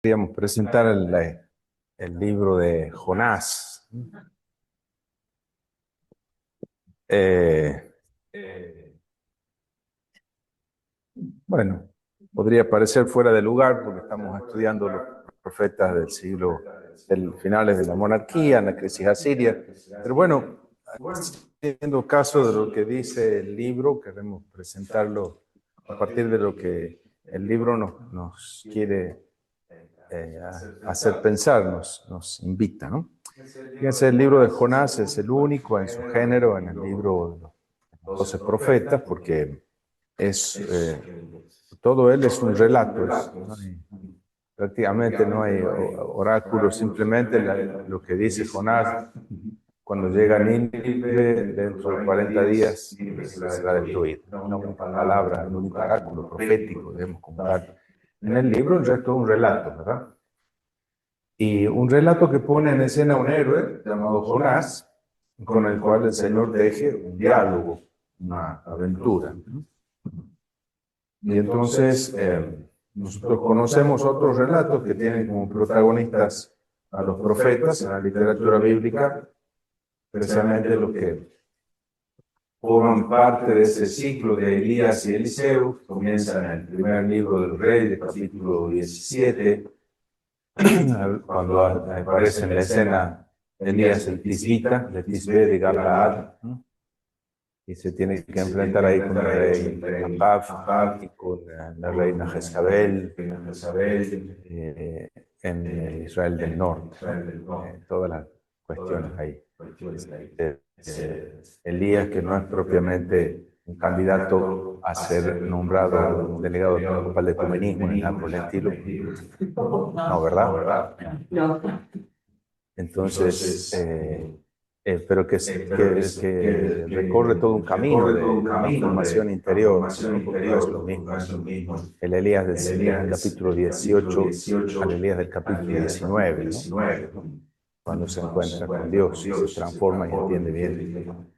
Queríamos presentar el libro de Jonás. Eh, bueno, podría parecer fuera de lugar porque estamos estudiando los profetas del finales de la monarquía, en la crisis asiria, pero bueno, haciendo caso de lo que dice el libro, queremos presentarlo a partir de lo que el libro nos quiere hacer pensar, nos invita, ¿no? Fíjense, el libro de Jonás es el único en su género en el libro de los 12 profetas, porque todo él es un relato, prácticamente no hay oráculos, simplemente lo que dice Jonás: cuando llega a Nínive, dentro de 40 días será destruido. Una única palabra, un único oráculo profético, debemos contar en el libro. El resto es un relato, ¿verdad? Y un relato que pone en escena un héroe llamado Jonás, con el cual el Señor teje un diálogo, una aventura. Y entonces nosotros conocemos otros relatos que tienen como protagonistas a los profetas en la literatura bíblica, precisamente los que forman parte de ese ciclo de Elías y Eliseo, que comienza en el primer libro del Rey, capítulo 17, cuando aparece en la escena Elías el Tisbita, de Tisbe de Galaad, y se tiene que enfrentar ahí con el rey Acab y con la reina Jezabel, en Israel del Norte, todas las cuestiones ahí. Elías, que no es propiamente un candidato a ser nombrado delegado episcopal de ecumenismo ni nada por el estilo. No, ¿verdad? No. Entonces, pero que recorre todo un camino de transformación interior, porque no es lo mismo el Elías del capítulo 18 al Elías del capítulo 19, ¿no? Cuando se encuentra con Dios y se transforma y entiende bien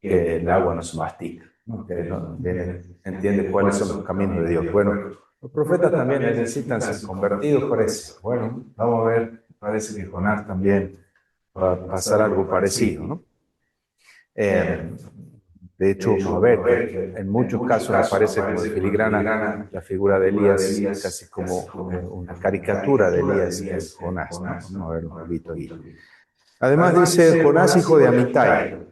que el agua no se mastica, ¿no? Que entiende cuáles son los caminos de Dios. Bueno, los profetas también necesitan ser convertidos, parece. Bueno, vamos a ver, parece que Jonás también va a pasar algo parecido, ¿no? De hecho, vamos a ver que en muchos casos aparece como de filigrana la figura de Elías, casi como una caricatura de Elías y de Jonás, ¿no? Vamos a ver un poquito ahí. Además dice Jonás, hijo de Amitai.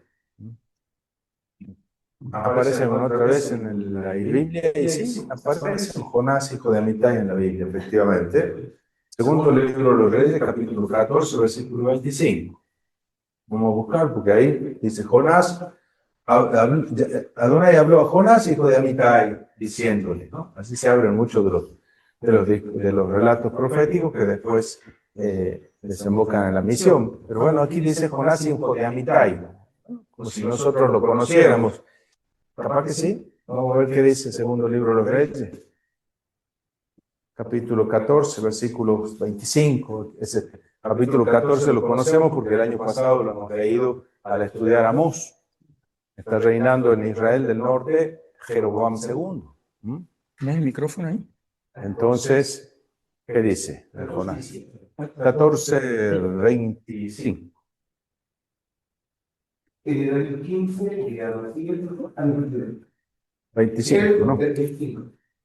Aparece otra vez en la Biblia, y sí, aparece Jonás, hijo de Amitai, en la Biblia, efectivamente. Segundo libro de los Reyes, capítulo 14, versículo 25. Vamos a buscar, porque ahí dice Jonás, Adonai habló a Jonás, hijo de Amitai, diciéndole, ¿no? Así se abren muchos de los relatos proféticos que después desembocan en la misión. Pero bueno, aquí dice Jonás, hijo de Amitai, como si nosotros lo conociéramos. Capaz que sí. Vamos a ver qué dice el segundo libro de los Reyes, capítulo 14, versículo 25. Ese capítulo 14 lo conocemos porque el año pasado lo hemos leído al estudiar Amós. Está reinando en Israel del Norte Jeroboam II. ¿Tienes el micrófono ahí? Entonces, ¿qué dice Jonás? 14, 25. En el año 15, llegaron al siguiente año 25, ¿no? 25.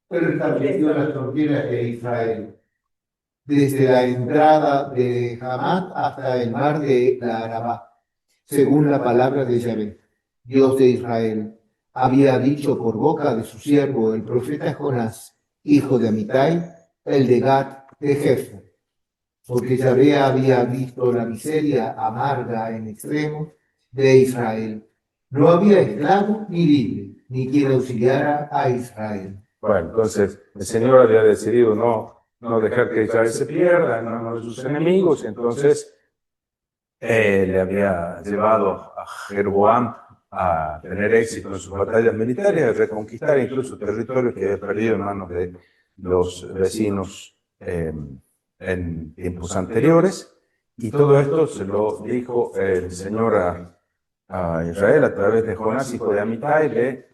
Pero estableció las fronteras de Israel, desde la entrada de Hamat hasta el mar de la Arabá, según la palabra de Yahvé, Dios de Israel. Había dicho por boca de su siervo, el profeta Jonás, hijo de Amitai, el de Gat de Jefo, porque Yahvé había visto la miseria amarga en extremo de Israel. No había esclavo ni libre, ni quien auxiliara a Israel. Bueno, entonces el Señor había decidido no dejar que Israel se pierda en manos de sus enemigos, entonces le había llevado a Jeroboam a tener éxito en sus batallas militares, a reconquistar incluso territorios que había perdido en manos de los vecinos en tiempos anteriores. Y todo esto se lo dijo el Señor a Israel a través de Jonás, hijo de Amitai,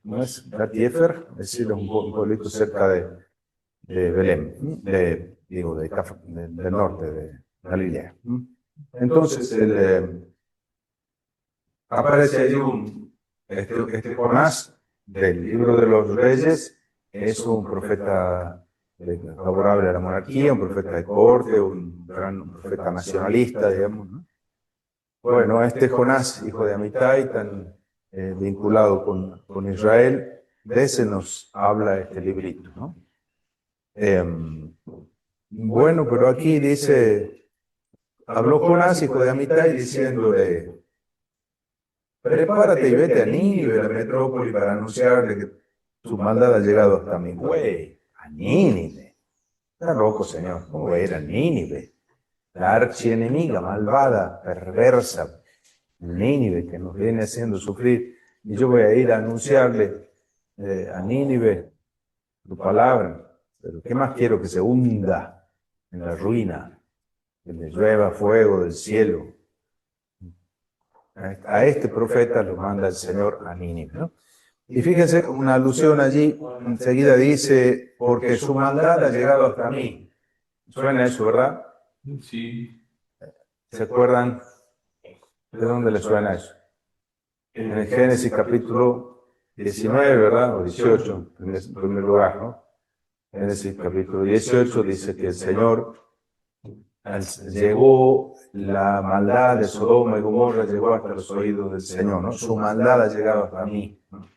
¿no es Gat-Jefer? Es decir, un pueblito cerca de Belén, del norte de Galilea. Entonces, aparece allí este Jonás del libro de los Reyes, es un profeta favorable a la monarquía, un profeta de corte, un profeta nacionalista, digamos, ¿no? Bueno, este Jonás, hijo de Amitai, tan vinculado con Israel, de ese nos habla este librito, ¿no? Bueno, pero aquí dice, habló Jonás, hijo de Amitai, diciéndole, prepárate y vete a Nínive, la metrópoli, para anunciarle que su maldad ha llegado hasta mí. Güey, a Nínive. Está loco, señor. ¿Cómo voy a ir a Nínive? La archienemiga, malvada, perversa, Nínive, que nos viene haciendo sufrir. Y yo voy a ir a anunciarle a Nínive tu palabra. Pero ¿qué más quiero? Que se hunda en la ruina, que le llueva fuego del cielo. A este profeta lo manda el Señor a Nínive, ¿no? Y fíjense, una alusión allí, enseguida dice, porque su maldad ha llegado hasta mí. Suena eso, ¿verdad? Sí. ¿Se acuerdan de dónde le suena eso? En el Génesis capítulo 19, ¿verdad? O 18, en primer lugar, ¿no? Génesis capítulo 18 dice que el Señor llegó, la maldad de Sodoma y Gomorra llegó hasta los oídos del Señor, ¿no? Su maldad ha llegado hasta mí, ¿no?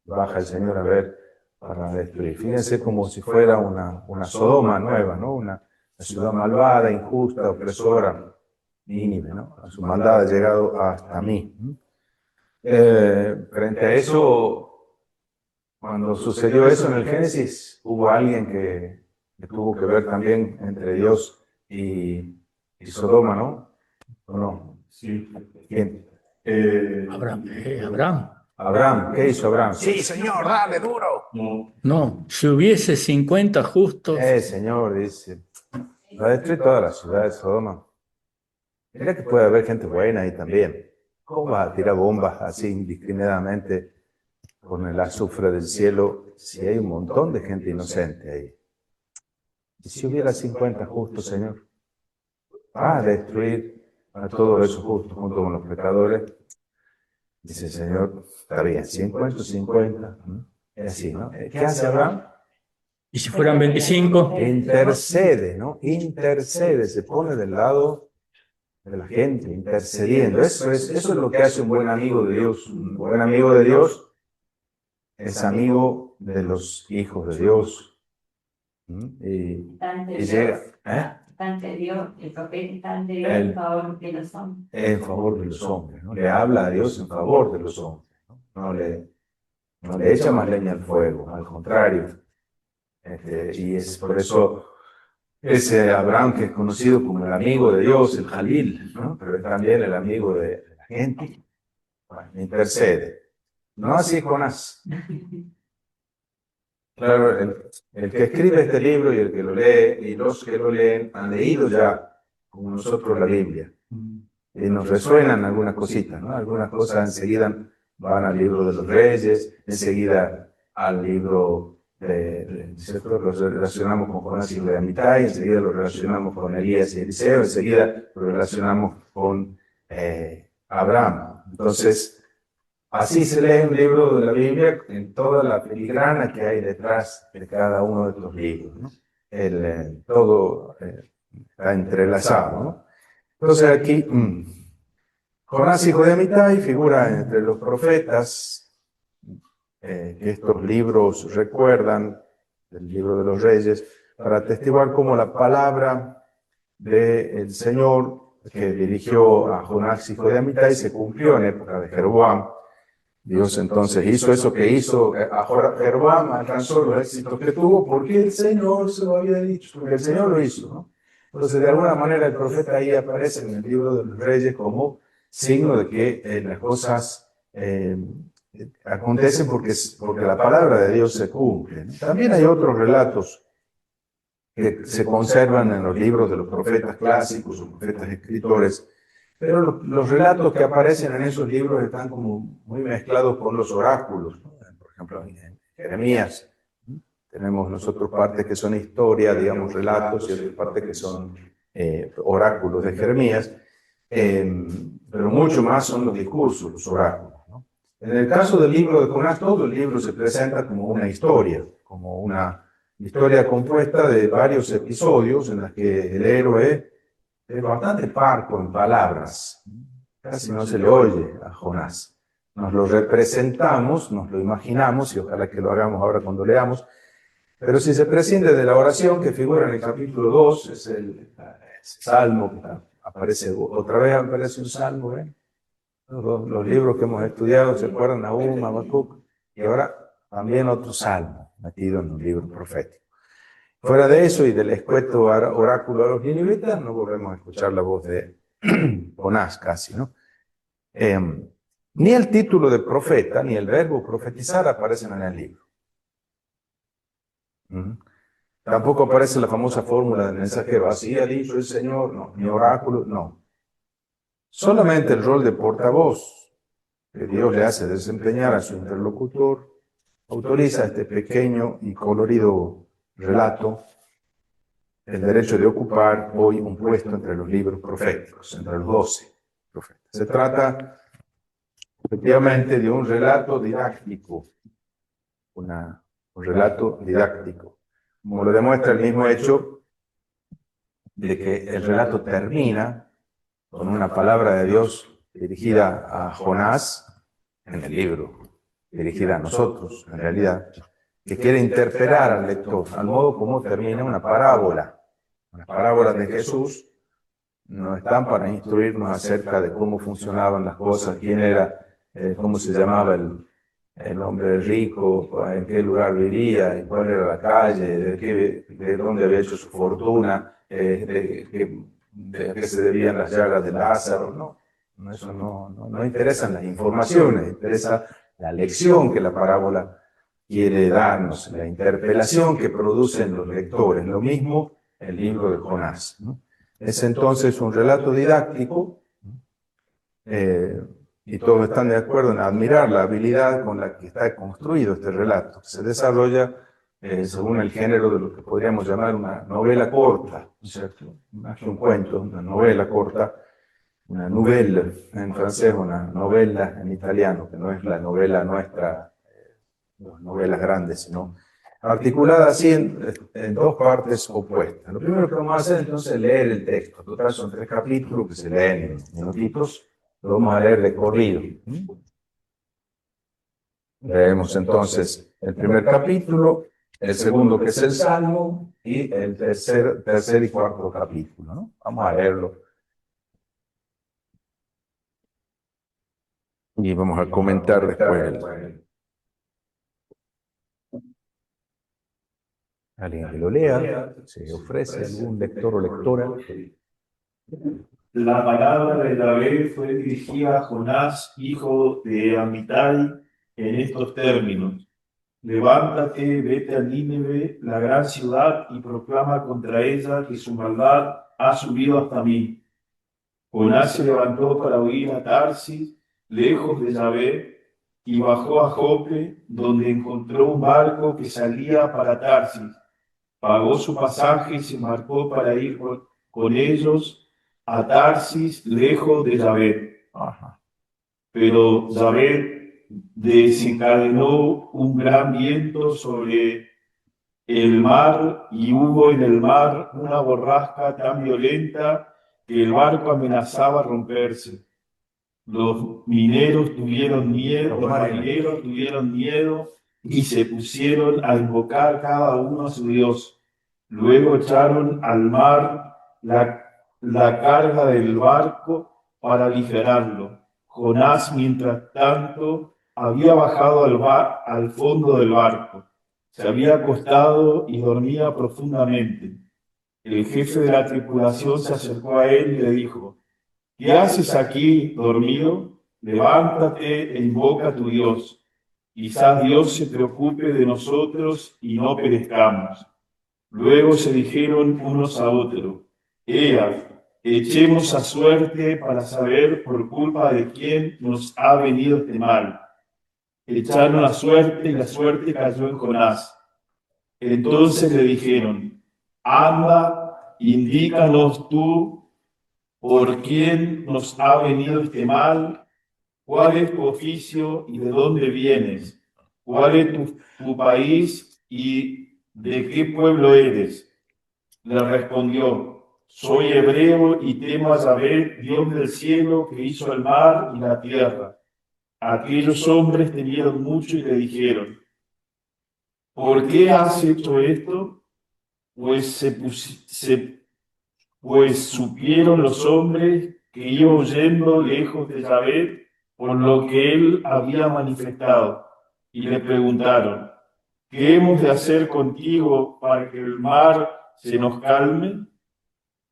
Baja el Señor a ver para destruir. Fíjense como si fuera una Sodoma nueva, ¿no? Una ciudad malvada, injusta, opresora, Nínive, ¿no? Su maldad ha llegado hasta mí. Frente a eso, cuando sucedió eso en el Génesis, hubo alguien que tuvo que ver también entre Dios y Sodoma, ¿no? ¿O no? Sí. ¿Quién? Abraham. Abraham, ¿qué hizo Abraham? Sí, señor, dale duro. No, si hubiese 50 justos, Señor, dice, va a destruir toda la ciudad de Sodoma. Mira que puede haber gente buena ahí también. ¿Cómo vas a tirar bombas así indiscriminadamente con el azufre del cielo si hay un montón de gente inocente ahí? ¿Y si hubiera 50 justos, Señor? Va a destruir a todos esos justos junto con los pecadores. Dice el Señor, está bien, 50, 50. Es así, ¿no? ¿Qué hace Abraham? y si fueran 25, Intercede, ¿no? Intercede, se pone del lado de la gente, intercediendo. Eso es lo que hace un buen amigo de Dios. Un buen amigo de Dios es amigo de los hijos de Dios. Y llega, Dios, el papel está de Dios en favor de los hombres. En favor de los hombres, ¿no? Le habla a Dios en favor de los hombres, ¿no? No le echa más leña al fuego, al contrario. Y es por eso ese Abraham que es conocido como el amigo de Dios, el Jalil, ¿no? Pero es también el amigo de la gente. Bueno, intercede. No así Jonás. Claro, el que escribe este libro y el que lo lee y los que lo leen han leído ya, como nosotros, la Biblia. Y nos resuenan algunas cositas, ¿no? Algunas cosas enseguida van al libro de los Reyes, enseguida al libro ¿cierto? Lo relacionamos con Jonás y de Amitai, enseguida lo relacionamos con Elías y Eliseo, enseguida lo relacionamos con Abraham. Entonces, así se lee un libro de la Biblia en toda la filigrana que hay detrás de cada uno de estos libros, ¿no? Todo está entrelazado, ¿no? Entonces aquí, Jonás, hijo de Amitai, figura entre los profetas que estos libros recuerdan, del libro de los Reyes, para atestiguar cómo la palabra del Señor que dirigió a Jonás, hijo de Amitai, se cumplió en época de Jeroboam. Dios entonces hizo eso que hizo a Jeroboam, alcanzó los éxitos que tuvo porque el Señor se lo había dicho, porque el Señor lo hizo, ¿no? Entonces, de alguna manera, el profeta ahí aparece en el libro de los Reyes como signo de que las cosas acontecen porque la palabra de Dios se cumple, ¿no? También hay otros relatos que se conservan en los libros de los profetas clásicos o profetas escritores, pero los relatos que aparecen en esos libros están como muy mezclados con los oráculos, ¿no? Por ejemplo, en Jeremías Tenemos nosotros partes que son historia, digamos, relatos, y otras partes que son oráculos de Jeremías, pero mucho más son los discursos, los oráculos, ¿no? En el caso del libro de Jonás, todo el libro se presenta como una historia compuesta de varios episodios en los que el héroe es bastante parco en palabras. Casi no se le oye a Jonás. Nos lo representamos, nos lo imaginamos, y ojalá que lo hagamos ahora cuando leamos, pero si se prescinde de la oración que figura en el capítulo 2, es el salmo, aparece un salmo, ¿ven? Los libros que hemos estudiado, ¿se acuerdan? Nahum, Habacuc, y ahora también otro salmo metido en un libro profético. Fuera de eso y del escueto oráculo a los ninivitas, no volvemos a escuchar la voz de Jonás casi, ¿no? Ni el título de profeta, ni el verbo profetizar aparecen en el libro. Tampoco aparece la famosa fórmula del mensajero, así ha dicho el Señor, no, ni oráculo, no. Solamente el rol de portavoz que Dios le hace desempeñar a su interlocutor autoriza este pequeño y colorido relato el derecho de ocupar hoy un puesto entre los libros proféticos, entre los 12 profetas. Se trata efectivamente de un relato didáctico, un relato didáctico, como lo demuestra el mismo hecho de que el relato termina con una palabra de Dios dirigida a Jonás en el libro, dirigida a nosotros, en realidad, que quiere interpelar al lector, al modo como termina una parábola. Las parábolas de Jesús no están para instruirnos acerca de cómo funcionaban las cosas, quién era, cómo se llamaba el hombre rico, en qué lugar vivía, en cuál era la calle, de dónde había hecho su fortuna, de qué se debían las llagas de Lázaro. No, eso no interesan las informaciones, interesa la lección que la parábola quiere darnos, la interpelación que producen los lectores. Lo mismo el libro de Jonás, ¿no? Es entonces un relato didáctico, y todos están de acuerdo en admirar la habilidad con la que está construido este relato, que se desarrolla según el género de lo que podríamos llamar una novela corta, ¿cierto? Más que un cuento, una novela corta, una novela en francés, una novela en italiano, que no es la novela nuestra, las novelas grandes, sino articulada así en dos partes opuestas. Lo primero que vamos a hacer entonces es leer el texto. Total son 3 capítulos que se leen en minutitos. Lo vamos a leer de corrido. Leemos entonces el primer capítulo, el segundo que es el Salmo, y el tercer y cuarto capítulo, ¿no? Vamos a leerlo. Y vamos a comentar después. Alguien que lo lea, se ofrece algún lector o lectora. La palabra de Yahvé fue dirigida a Jonás, hijo de Amitai, en estos términos: levántate, vete a Nínive, la gran ciudad, y proclama contra ella que su maldad ha subido hasta mí. Jonás se levantó para huir a Tarsis, lejos de Yahvé, y bajó a Jope, donde encontró un barco que salía para Tarsis. Pagó su pasaje y se embarcó para ir con ellos a Tarsis, lejos de Yahvé. Pero Yahvé desencadenó un gran viento sobre el mar, y hubo en el mar una borrasca tan violenta que el barco amenazaba romperse. Los marineros tuvieron miedo y se pusieron a invocar cada uno a su Dios. Luego echaron al mar la carga del barco para aligerarlo. Jonás, mientras tanto, había bajado al fondo del barco. Se había acostado y dormía profundamente. El jefe de la tripulación se acercó a él y le dijo: ¿qué haces aquí dormido? Levántate e invoca a tu Dios. Quizás Dios se preocupe de nosotros y no perezcamos. Luego se dijeron unos a otros: ea, echemos a suerte para saber por culpa de quién nos ha venido este mal. Echaron a suerte y la suerte cayó en Jonás. Entonces le dijeron: anda, indícanos tú por quién nos ha venido este mal, cuál es tu oficio y de dónde vienes, cuál es tu país y de qué pueblo eres. Le respondió: soy hebreo y temo a Yahvé, Dios del cielo, que hizo el mar y la tierra. Aquellos hombres temieron mucho y le dijeron: ¿por qué has hecho esto? Pues supieron los hombres que iba huyendo lejos de Yahvé por lo que él había manifestado, y le preguntaron: ¿qué hemos de hacer contigo para que el mar se nos calme?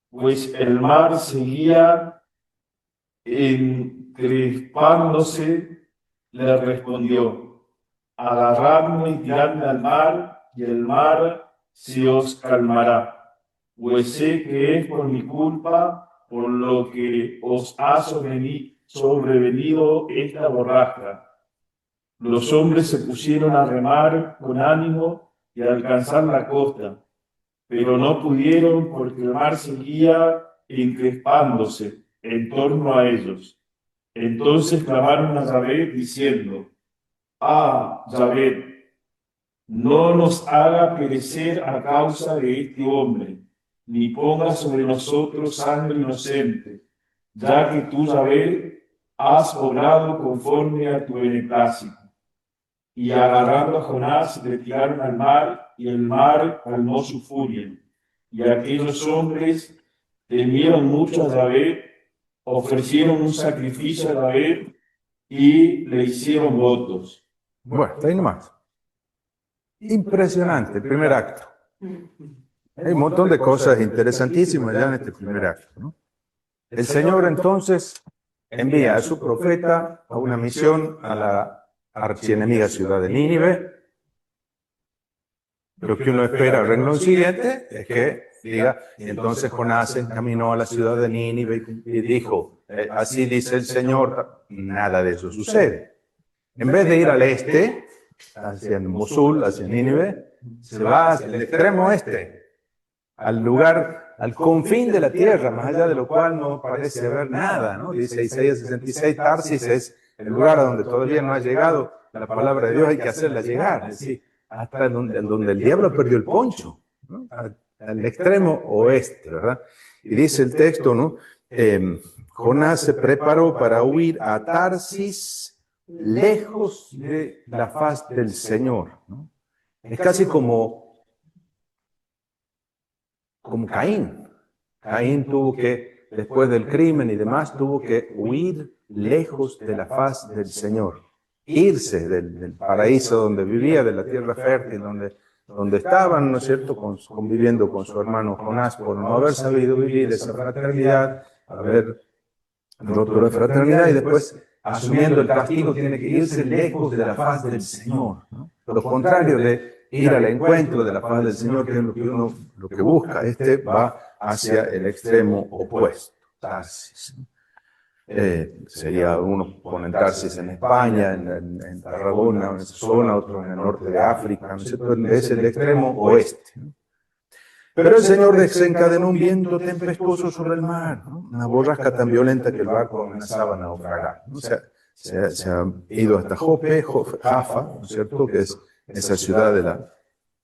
Pues el mar seguía encrespándose. Le respondió: agarradme y tiradme al mar, y el mar se os calmará, pues sé que es por mi culpa por lo que os ha sobrevenido esta borrasca. Los hombres se pusieron a remar con ánimo y a alcanzar la costa, pero no pudieron porque el mar seguía encrespándose en torno a ellos. Entonces clamaron a Yahvé diciendo: ah, Yahvé, no nos haga perecer a causa de este hombre, ni ponga sobre nosotros sangre inocente, ya que tú, Yahvé, has obrado conforme a tu beneplácito. Y agarrando a Jonás le tiraron al mar, y el mar calmó su furia. Y aquellos hombres temieron mucho a Yahvé, ofrecieron un sacrificio a Yahvé y le hicieron votos. Bueno, está ahí nomás. Impresionante, el primer acto. Hay un montón de cosas interesantísimas ya en este primer acto, ¿no? El Señor entonces envía a su profeta a una misión a la archienemiga ciudad de Nínive. Lo que uno espera al renglón siguiente es que diga: y entonces Jonás encaminó a la ciudad de Nínive y dijo, así dice el Señor. Nada de eso sucede. En vez de ir al este, hacia Mosul, hacia Nínive, se va hacia el extremo oeste, al lugar, al confín de la tierra, más allá de lo cual no parece haber nada, ¿no? Dice Isaías 66, Tarsis es el lugar a donde todavía no ha llegado la palabra de Dios, hay que hacerla llegar, es decir, hasta donde el diablo perdió el poncho, ¿no? Al extremo oeste, ¿verdad? Y dice el texto, ¿no? Jonás se preparó para huir a Tarsis, lejos de la faz del Señor, ¿no? Es casi como Caín. Caín tuvo que, después del crimen y demás, tuvo que huir lejos de la faz del Señor. Irse del paraíso donde vivía, de la tierra fértil donde estaban, ¿no es cierto?, conviviendo con su hermano Jonás por no haber sabido vivir esa fraternidad, haber roto la fraternidad y después, asumiendo el castigo, tiene que irse lejos de la faz del Señor, ¿no? Lo contrario de ir al encuentro de la faz del Señor, que es lo que busca. Este va hacia el extremo opuesto, Tarsis. Sería uno ponen Tarsis en España, en Tarragona, en esa zona, otro en el norte de África, ¿no es cierto? Es el extremo oeste, ¿no? Pero el Señor desencadenó un viento tempestuoso sobre el mar, ¿no? Una borrasca tan violenta que el barco amenazaba naufragar, ¿no? O sea, se ha ido hasta Jaffa, ¿no es cierto?, que es esa ciudad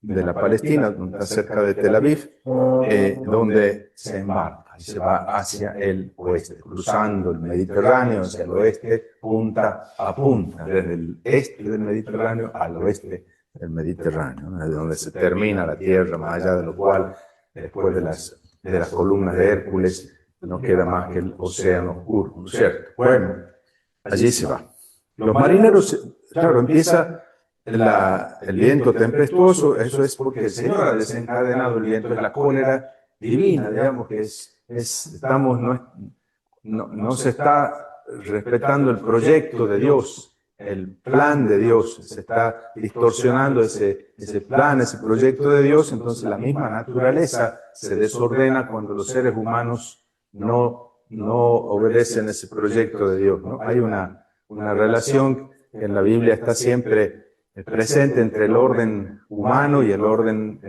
de la Palestina, donde está cerca de Tel Aviv, donde se embarca y se va hacia el oeste, cruzando el Mediterráneo hacia el oeste, punta a punta, desde el este del Mediterráneo al oeste del Mediterráneo, ¿no? Desde donde se termina la tierra, más allá de lo cual, después de las columnas de Hércules, no queda más que el océano oscuro, ¿no es cierto? Bueno, allí se va. Los marineros, claro, empieza el viento tempestuoso. Eso es porque el Señor ha desencadenado el viento, es la cólera divina, digamos, que no se está respetando el proyecto de Dios, el plan de Dios, se está distorsionando ese plan, ese proyecto de Dios. Entonces la misma naturaleza se desordena cuando los seres humanos no obedecen ese proyecto de Dios, ¿no? Hay una relación que en la Biblia está siempre presente entre el orden humano y el orden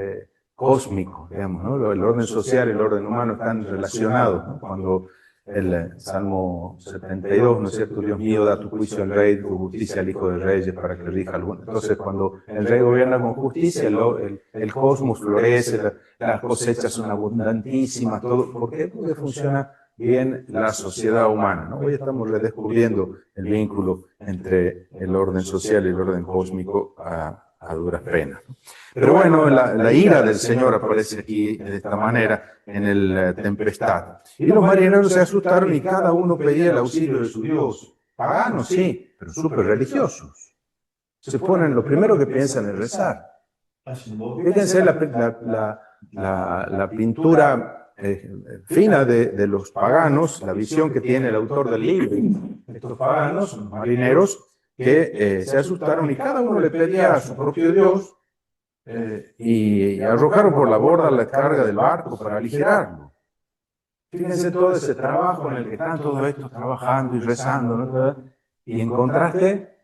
cósmico, digamos, ¿no? El orden social y el orden humano están relacionados, ¿no? Cuando el Salmo 72, ¿no es cierto? Dios mío, da tu juicio al rey, tu justicia al hijo de reyes para que rija al bueno. Entonces, cuando el rey gobierna con justicia, el cosmos florece, las cosechas son abundantísimas, todo. ¿Por qué? Porque funciona bien la sociedad humana, ¿no? Hoy estamos redescubriendo el vínculo entre el orden social y el orden cósmico a duras penas. Pero bueno, la ira del Señor aparece aquí de esta manera en el tempestad. Y los marineros se asustaron y cada uno pedía el auxilio de su Dios. Paganos, sí, pero súper religiosos. Se ponen, lo primero que piensan es rezar. Fíjense la pintura fina de los paganos, la visión que tiene el autor del libro. Estos paganos, los marineros, que se asustaron y cada uno le pedía a su propio Dios y arrojaron por la borda la carga del barco para aligerarlo. Fíjense todo ese trabajo en el que están todos estos trabajando y rezando, ¿no? Y en contraste,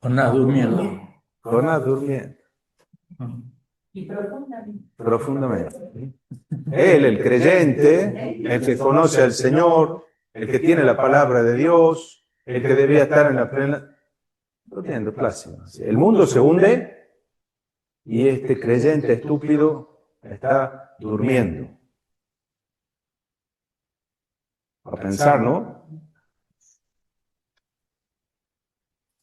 Jonás durmiendo. Jonás durmiendo. Y profundamente. Profundamente. Él, el creyente, el que conoce al Señor, el que tiene la palabra de Dios, el que debía estar en la plena... Durmiendo, plácido. El mundo se hunde y este creyente estúpido está durmiendo. A pensar, ¿no?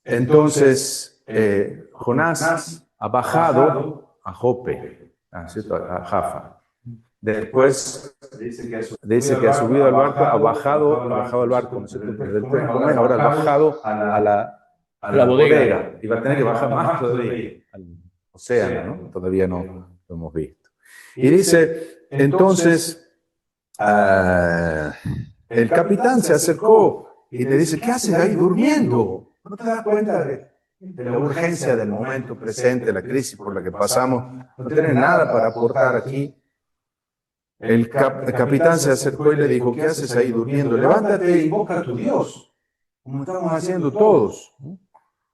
Entonces, Jonás ha bajado a Jope, ¿cierto? A Jaffa. Después dice que ha subido al barco, ha bajado al barco, ¿no es cierto? Pero del tren, ¿cómo es? Ahora ha bajado a la bodega y va a tener que bajar más todavía al océano, ¿no? Todavía no lo hemos visto. Y dice, entonces, el capitán se acercó y le dice, ¿qué haces ahí durmiendo? ¿No te das cuenta de la urgencia del momento presente, la crisis por la que pasamos? No tienes nada para aportar aquí. El capitán se acercó y le dijo, ¿qué haces ahí durmiendo? Levántate e invoca a tu Dios, como estamos haciendo todos.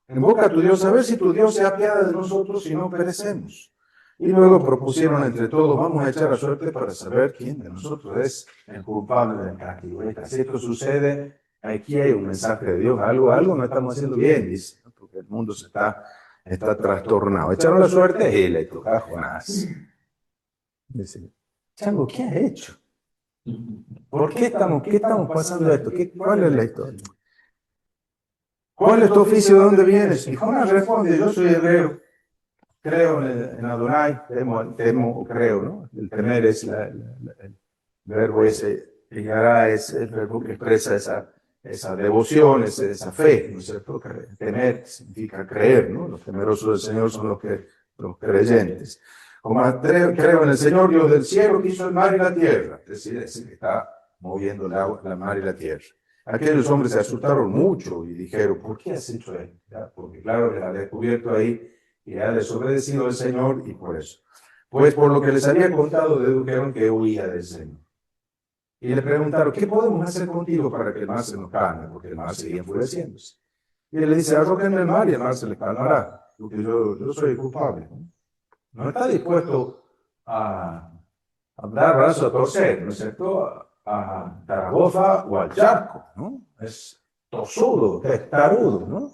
Invoca a tu Dios, a ver si tu Dios se apiada de nosotros y no perecemos. Y luego propusieron entre todos, vamos a echar a suerte para saber quién de nosotros es el culpable del castigo. Si esto sucede, aquí hay un mensaje de Dios, algo no estamos haciendo bien, dice, ¿no? Porque el mundo está trastornado. Echaron la suerte y le tocó a Jonás. Dice, Chango, ¿qué has hecho? ¿Por qué estamos pasando esto? ¿Cuál es la historia? ¿Cuál es tu oficio? ¿De dónde vienes? Y Jonás responde, yo soy hebreo. Creo en Adonai, temo o creo, ¿no? El temer es el verbo ese, y Yará es el verbo que expresa esa devoción, esa fe, ¿no es cierto? Temer significa creer, ¿no? Los temerosos del Señor son los creyentes. Como creo en el Señor Dios del cielo que hizo el mar y la tierra, es decir, es el que está moviendo la mar y la tierra. Aquellos hombres se asustaron mucho y dijeron, ¿por qué has hecho esto? ¿Ya? Porque claro, les ha descubierto ahí y ha desobedecido al Señor y por eso. Pues por lo que les había contado, dedujeron que huía del Señor. Y le preguntaron, ¿qué podemos hacer contigo para que el mar se nos calme? Porque el mar seguía enfureciéndose. Y él le dice, arrójenme el mar y el mar se les calmará, porque yo soy el culpable. No está dispuesto a dar brazo a torcer, ¿no es cierto? A Zaragoza o al charco, ¿no? Es tosudo, testarudo, ¿no?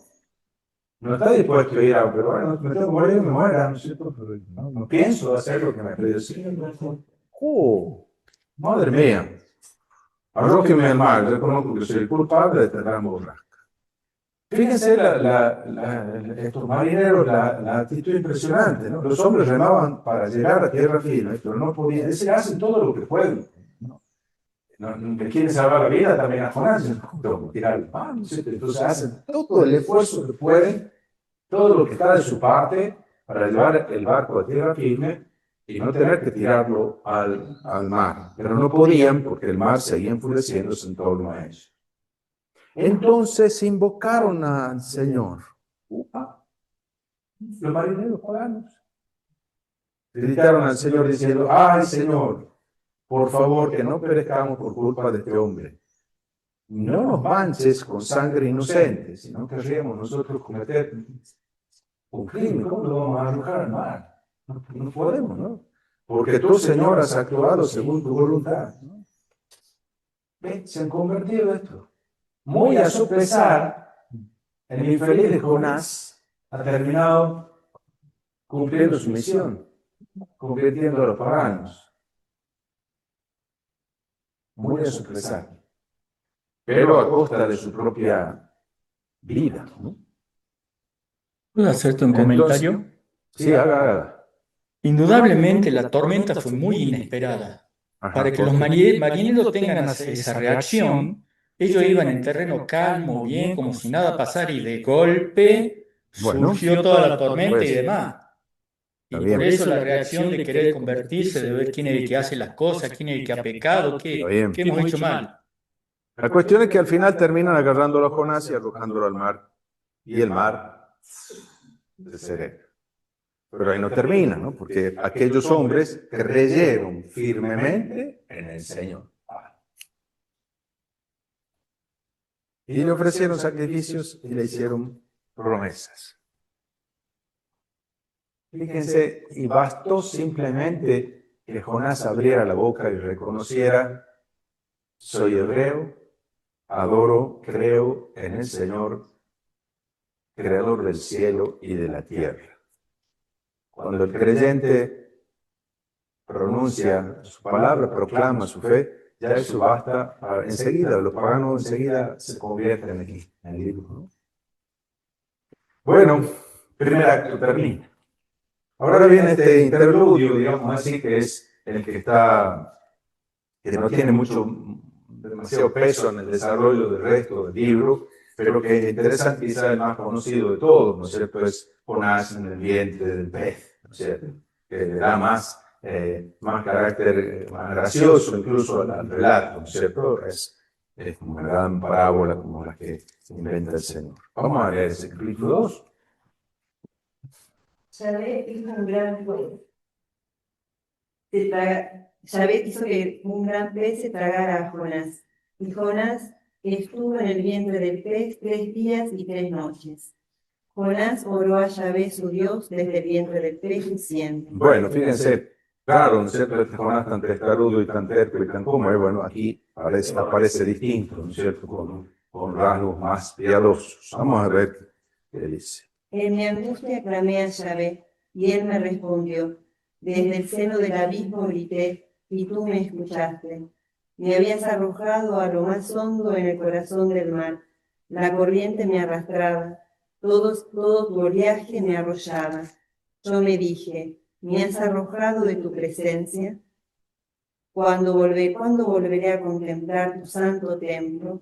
No está dispuesto a ir a, pero bueno, me tengo que morir, me muera, ¿no es cierto? Pero no pienso hacer lo que me pidió el Señor. Madre mía, arrójeme al mar, reconozco que soy el culpable de esta gran borrasca. Fíjense estos marineros, la actitud impresionante, ¿no? Los hombres remaban para llegar a tierra firme, pero no podían, es decir, hacen todo lo que pueden, ¿no? Le quieren salvar la vida también a Jonás, ¿no? Tirar el pan, ¿no? Entonces hacen todo el esfuerzo que pueden, todo lo que está de su parte para llevar el barco a tierra firme y no tener que tirarlo al mar. Pero no podían porque el mar seguía enfureciéndose en torno a ellos. Entonces invocaron al Señor. Los marineros paganos gritaron al Señor diciendo, ¡ay, Señor! Por favor, que no perezcamos por culpa de este hombre. No nos manches con sangre inocente, sino querríamos nosotros cometer un crimen, ¿cómo lo vamos a arrojar al mar? No podemos, ¿no? Porque tú, Señor, has actuado según tu voluntad, ¿no? ¿Ven? Se han convertido esto. Muy a su pesar, el infeliz de Jonás ha terminado cumpliendo su misión, convirtiendo a los paganos. Muy a su pesar. Pero a costa de su propia vida, ¿no? ¿Puedo hacerte un comentario? Sí, haga. Indudablemente la tormenta fue muy inesperada. Ajá, Para que los marineros tengan esa reacción, ellos iban en terreno calmo, bien, como si nada pasara, y de golpe Bueno, surgió toda la tormenta pues, y demás. Y está por bien. eso la reacción de querer convertirse, de ver quién es el que hace las cosas, quién es el que ha pecado, Está bien. qué hemos hecho mal. La cuestión es que al final terminan agarrándolo a Jonás y arrojándolo al mar. Y el mar se serena. Pero ahí no termina, ¿no? Porque aquellos hombres creyeron firmemente en el Señor. Y le ofrecieron sacrificios y le hicieron promesas. Fíjense, y bastó simplemente que Jonás abriera la boca y reconociera: soy hebreo, adoro, creo en el Señor, creador del cielo y de la tierra. Cuando el creyente pronuncia su palabra, proclama su fe, ya eso basta. Enseguida, los paganos enseguida se convierten aquí en el libro, ¿no? Bueno, primer acto termina. Ahora viene este interludio, digamos así, que es el que no tiene demasiado peso en el desarrollo del resto del libro, pero que es interesante, quizá el más conocido de todos, ¿no es cierto? Es Jonás en el vientre del pez, ¿no es cierto? Que le da más carácter, más gracioso incluso al relato, ¿no es cierto? Es una gran parábola como la que inventa el Señor. Vamos a leer ese capítulo 2. Yahvé hizo un gran Yahvé hizo que un gran pez se tragara a Jonás. Y Jonás estuvo en el vientre del pez 3 días y 3 noches. Jonás oró a Yahvé su Dios desde el vientre del pez diciendo. Bueno, fíjense, claro, ¿no es cierto? Este Jonás tan testarudo y tan terco y tan como es, bueno, aquí aparece distinto, ¿no es cierto? Con rasgos más piadosos. Vamos a ver qué dice. En mi angustia clamé a Yahvé, y él me respondió. Desde el seno del abismo grité, y tú me escuchaste. Me habías arrojado a lo más hondo en el corazón del mar. La corriente me arrastraba, todo tu oleaje me arrollaba. Yo me dije, ¿me has arrojado de tu presencia? ¿Cuándo volveré a contemplar tu santo templo?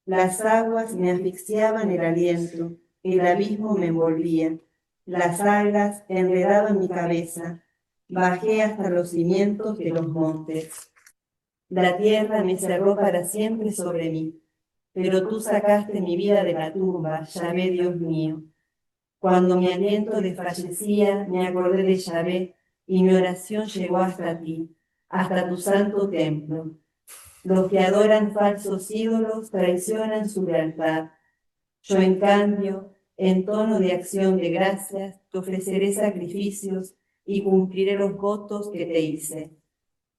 Las aguas me asfixiaban el aliento. El abismo me envolvía, las algas enredaban mi cabeza, bajé hasta los cimientos de los montes. La tierra me cerró para siempre sobre mí, pero tú sacaste mi vida de la tumba, Yahvé Dios mío. Cuando mi aliento desfallecía, me acordé de Yahvé, y mi oración llegó hasta ti, hasta tu santo templo. Los que adoran falsos ídolos traicionan su lealtad. Yo, en cambio, en tono de acción de gracias, te ofreceré sacrificios y cumpliré los votos que te hice.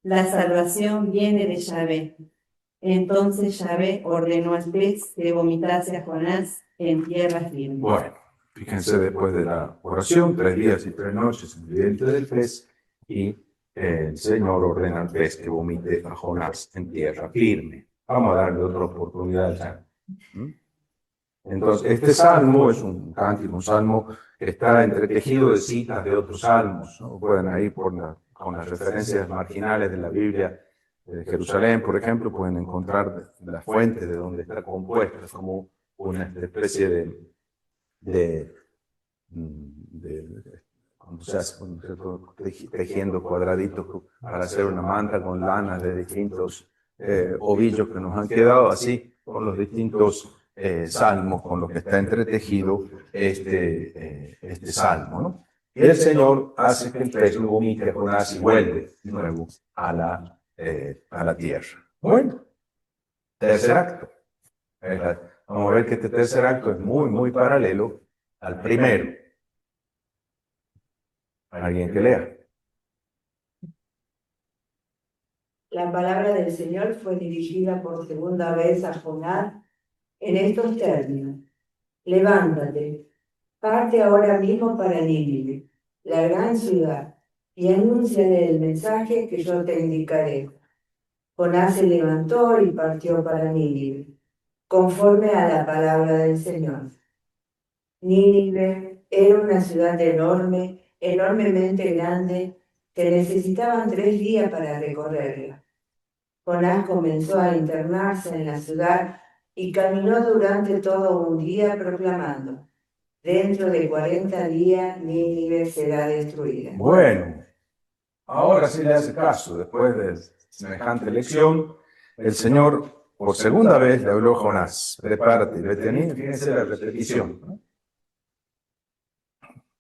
La salvación viene de Yahvé. Entonces Yahvé ordenó al pez que vomitase a Jonás en tierra firme. Bueno, fíjense, después de la oración, 3 días y 3 noches en el vientre del pez, y el Señor ordena al pez que vomite a Jonás en tierra firme. Vamos a darle otra oportunidad ya. Entonces, este salmo es un cántico, un salmo que está entretejido de citas de otros salmos, ¿no? Pueden ir con las referencias marginales de la Biblia de Jerusalén, por ejemplo, pueden encontrar la fuente de donde está compuesta, como una especie cuando se hace tejiendo cuadraditos para hacer una manta con lanas de distintos ovillos que nos han quedado, así con los distintos salmos con los que está entretejido este salmo, ¿no? Y el Señor hace que el pez lo vomite a Jonás y vuelve de nuevo a la tierra. Bueno, tercer acto. Vamos a ver que este tercer acto es muy, muy paralelo al primero. Alguien que lea. La palabra del Señor fue dirigida por segunda vez a Jonás en estos términos: levántate, parte ahora mismo para Nínive, la gran ciudad, y anúnciale el mensaje que yo te indicaré. Jonás se levantó y partió para Nínive, conforme a la palabra del Señor. Nínive era una ciudad enorme, enormemente grande, que necesitaban 3 días para recorrerla. Jonás comenzó a internarse en la ciudad y caminó durante todo un día proclamando: dentro de 40 días Nínive será destruida. Bueno, ahora sí le hace caso. Después de semejante lección, el Señor por segunda vez le habló a Jonás: prepárate y vete a Nínive. Fíjense la repetición, ¿no?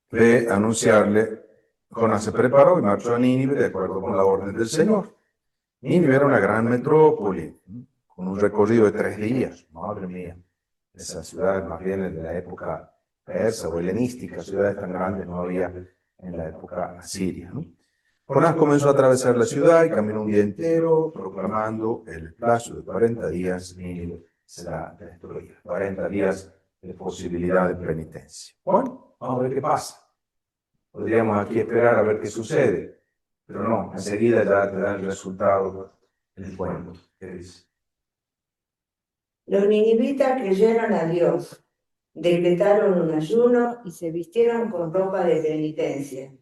De anunciarle, Jonás se preparó y marchó a Nínive de acuerdo con la orden del Señor. Nínive era una gran metrópoli, con un recorrido de 3 días. Madre mía, esas ciudades más bien de la época persa o helenística, ciudades tan grandes no había en la época asiria, ¿no? Jonás comenzó a atravesar la ciudad y caminó un día entero proclamando: el plazo de 40 días Nínive será destruida. 40 días de posibilidad de penitencia. Bueno, vamos a ver qué pasa. Podríamos aquí esperar a ver qué sucede, pero no, enseguida ya te da el resultado del cuento. ¿Qué dice? Los ninivitas creyeron a Dios, decretaron un ayuno y se vistieron con ropa de penitencia,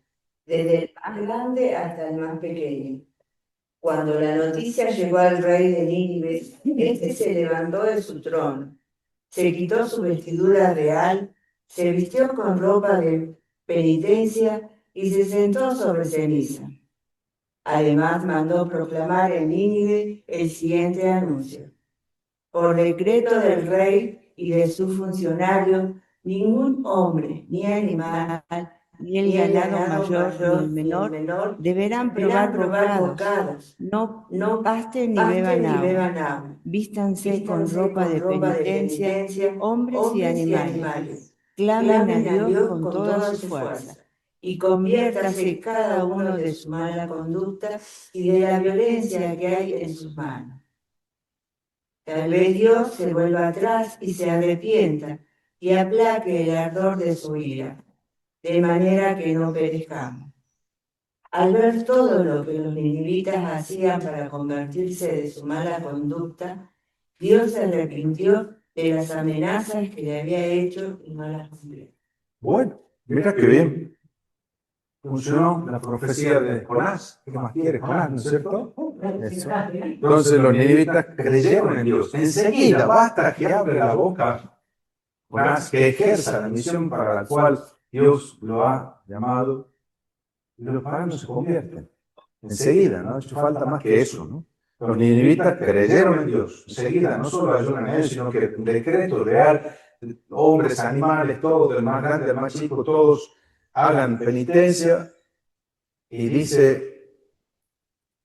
desde el más grande hasta el más pequeño. Cuando la noticia llegó al rey de Nínive, este se levantó de su trono, se quitó su vestidura real, se vistió con ropa de penitencia y se sentó sobre ceniza. Además mandó proclamar en Nínive el siguiente anuncio: por decreto del rey y de sus funcionarios, ningún hombre ni animal, ni el ganado mayor ni el menor deberán probar bocados. No pasten ni beban agua. Vístanse con ropa de penitencia, hombres y animales. Clamen a Dios con toda su fuerza. Y conviértase cada uno de su mala conducta y de la violencia que hay en sus manos. Tal vez Dios se vuelva atrás y se arrepienta y aplaque el ardor de su ira, de manera que no perezcamos. Al ver todo lo que los ninivitas hacían para convertirse de su mala conducta, Dios se arrepintió de las amenazas que le había hecho y no las cumplió. Bueno, mira qué bien funcionó la profecía de Jonás. ¿Qué más quiere Jonás, no es cierto? Eso. Entonces los ninivitas creyeron en Dios. Enseguida, basta que abra la boca Jonás, que ejerza la misión para la cual Dios lo ha llamado, y los paganos se convierten. Enseguida, no ha hecho falta más que eso, ¿no? Los ninivitas creyeron en Dios. Enseguida, no solo ayunan a Él, sino que un decreto real, hombres, animales, todos, del más grande al más chico, todos hagan penitencia, y dice: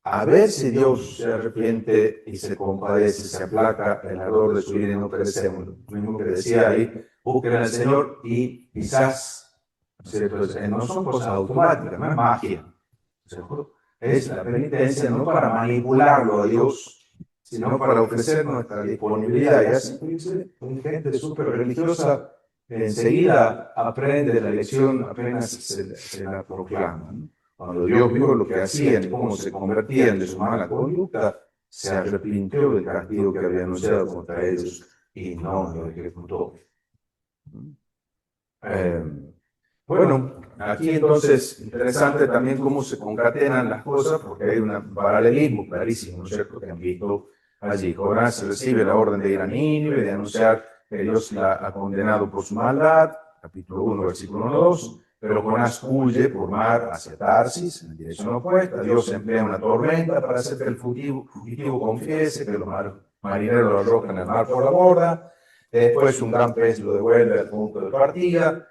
a ver si Dios se arrepiente y se compadece, se aplaca el ardor de su ira y no perecemos. Lo mismo que decía ahí: busquen al Señor y quizás, ¿no es cierto? No son cosas automáticas, no es magia, ¿no es cierto? Es la penitencia no para manipularlo a Dios, sino para ofrecer nuestra disponibilidad. Y así, gente súper religiosa enseguida aprende la lección apenas se la proclama, ¿no? Cuando Dios vio lo que hacían y cómo se convertían de su mala conducta, se arrepintió del castigo que había anunciado contra ellos y no lo ejecutó. Bueno, aquí entonces, interesante también cómo se concatenan las cosas, porque hay un paralelismo clarísimo, ¿no es cierto?, que han visto allí. Jonás recibe la orden de ir a Nínive, de anunciar que Dios la ha condenado por su maldad, capítulo 1, versículo 2, pero Jonás huye por mar hacia Tarsis, en dirección opuesta. Dios emplea una tormenta para hacer que el fugitivo confiese, que los marineros lo arrojan al mar por la borda. Después un gran pez lo devuelve al punto de partida.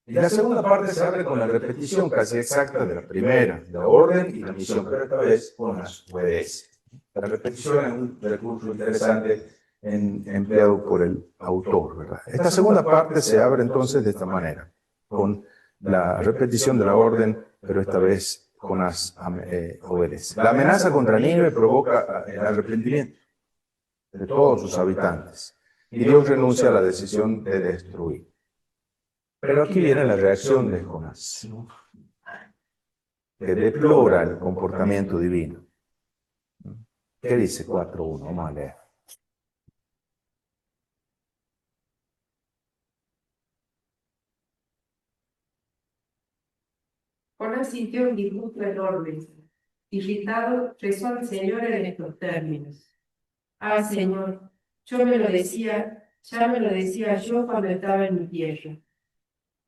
Y la segunda parte se abre con la repetición casi exacta de la primera, la orden y la misión, pero esta vez Jonás obedece. La repetición es un recurso interesante empleado por el autor, ¿verdad? Esta segunda parte se abre entonces de esta manera, con la repetición de la orden, pero esta vez Jonás obedece. La amenaza contra Nínive provoca el arrepentimiento de todos sus habitantes y Dios renuncia a la decisión de destruir. Pero aquí viene la reacción de Jonás, que deplora el comportamiento divino. ¿Qué dice 4.1? Vamos a leer. Jonás sintió un disgusto enorme. Irritado, rezó al Señor en estos términos. Ah, Señor, ya me lo decía yo cuando estaba en mi tierra.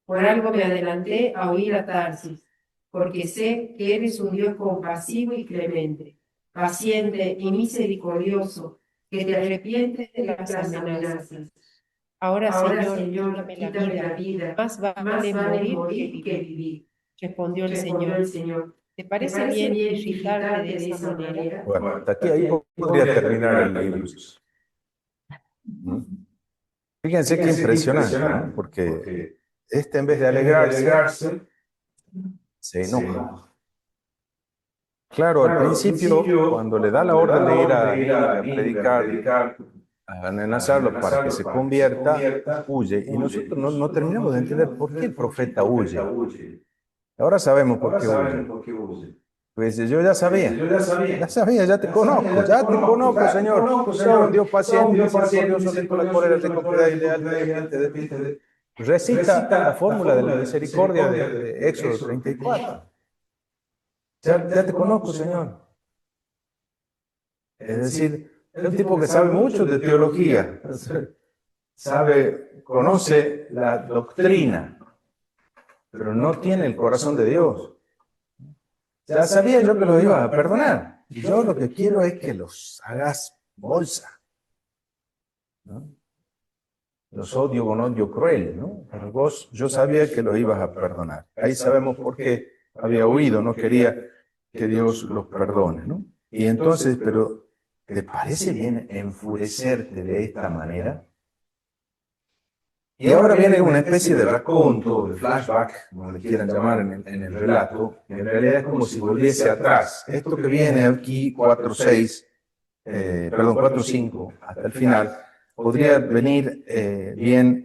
Por algo me adelanté a huir a Tarsis, porque sé que eres un Dios compasivo y clemente, paciente y misericordioso, que te arrepientes de las amenazas. Ahora, Señor, quítame la vida. más vale morir que vivir. Respondió el Señor. ¿Te parece bien irritarte de esa manera? Bueno, hasta aquí ahí podría terminar el libro. Fíjense qué impresionante, ¿no? Porque en vez de alegrarse, se enoja. Claro, al principio, cuando le da la orden de ir a predicar, a amenazarlo para que se convierta, huye. Y nosotros no terminamos de entender por qué el profeta huye. Ahora sabemos por qué huye. Pues yo ya sabía, ya te conozco, Señor. Soy un Dios paciente, misericordioso, lento a la cólera, rico en piedad y leal. Recita la fórmula de la misericordia de Éxodo 34. Ya te conozco, Señor. Es decir, es un tipo que sabe mucho de teología, conoce la doctrina, pero no tiene el corazón de Dios. Ya sabía yo que los iba a perdonar. Y yo lo que quiero es que los hagas bolsa, ¿no? Los odio con odio cruel, ¿no? Pero yo sabía que los ibas a perdonar. Ahí sabemos por qué había huido, no quería que Dios los perdone, ¿no? Y entonces, pero ¿te parece bien enfurecerte de esta manera? Y ahora viene una especie de raconto, de flashback, como le quieran llamar en el relato, que en realidad es como si volviese atrás. Esto que viene aquí, 4.5, hasta el final, podría venir bien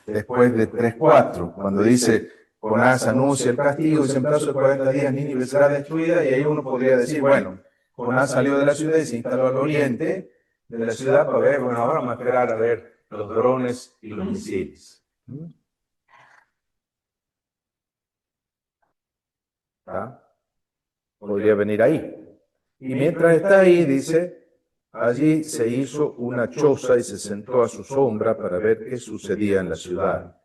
después de 3.4, cuando dice, Jonás anuncia el castigo, y en plazo de 40 días Nínive será destruida, y ahí uno podría decir, bueno, Jonás salió de la ciudad y se instaló al oriente de la ciudad para ver, bueno, ahora vamos a esperar a ver los drones y los misiles. ¿Ah? Podría venir ahí. Y mientras está ahí, dice, allí se hizo una choza y se sentó a su sombra para ver qué sucedía en la ciudad.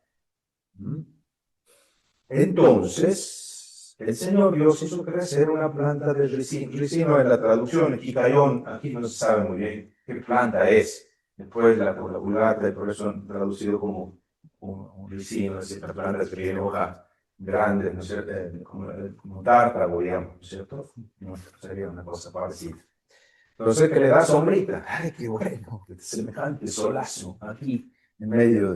Entonces, el Señor Dios hizo crecer una planta de ricino. Ricino es la traducción, quicayón, aquí no se sabe muy bien qué planta es. Después la vulgata, y por eso han traducido como un ricino, es esta planta que tiene hojas grandes, ¿no es cierto? Como tártago, digamos, ¿no es cierto? Sería una cosa parecida. Entonces, que le da sombrita. ¡Ay, qué bueno! Semejante solazo aquí, en medio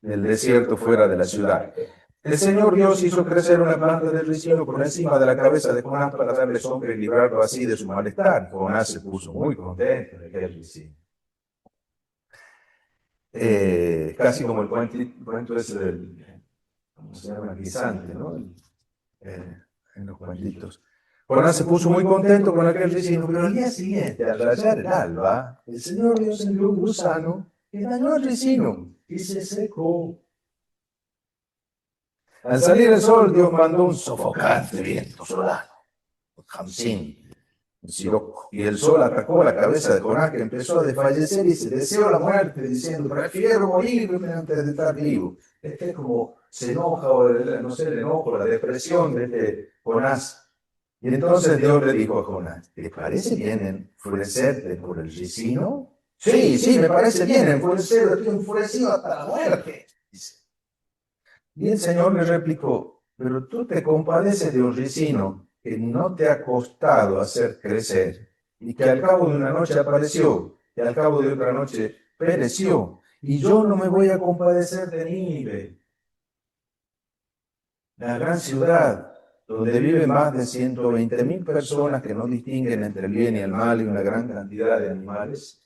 del desierto, fuera de la ciudad. El Señor Dios hizo crecer una planta de ricino por encima de la cabeza de Jonás para darle sombra y librarlo así de su malestar. Jonás se puso muy contento de aquel ricino. Casi como el cuento ese del, ¿cómo se llama? Guisante, ¿no? En los cuentitos. Jonás se puso muy contento con aquel ricino, pero al día siguiente, al rayar el alba, el Señor Dios envió un gusano que dañó el ricino y se secó. Al salir el sol, Dios mandó un sofocante viento solano, Hamsin, un siroco, y el sol atacó la cabeza de Jonás, que empezó a desfallecer y se deseó la muerte, diciendo, prefiero morirme antes de estar vivo. Es como se enoja, o no sé, el enojo, la depresión de Jonás. Y entonces Dios le dijo a Jonás, ¿te parece bien enfurecerte por el ricino? Sí, me parece bien enfurecer, estoy enfurecido hasta la muerte, dice. Y el Señor le replicó, pero tú te compadeces de un ricino que no te ha costado hacer crecer, y que al cabo de una noche apareció, y al cabo de otra noche pereció, y yo no me voy a compadecer de Nínive. la gran ciudad, donde viven más de 120.000 personas que no distinguen entre el bien y el mal y una gran cantidad de animales.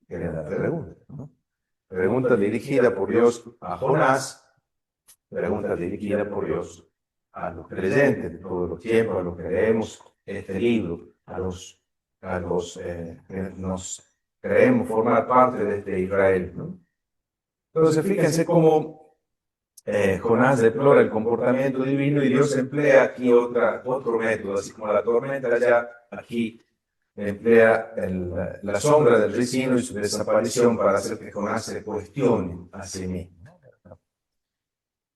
Era la pregunta, ¿no? Pregunta dirigida por Dios a Jonás, pregunta dirigida por Dios a los creyentes de todos los tiempos, a los que leemos este libro, a los que nos creemos formar parte de este Israel, ¿no? Entonces, fíjense cómo Jonás deplora el comportamiento divino y Dios emplea aquí otro método, así como la tormenta ya aquí emplea la sombra del ricino y su desaparición para hacer que Jonás se cuestione a sí mismo.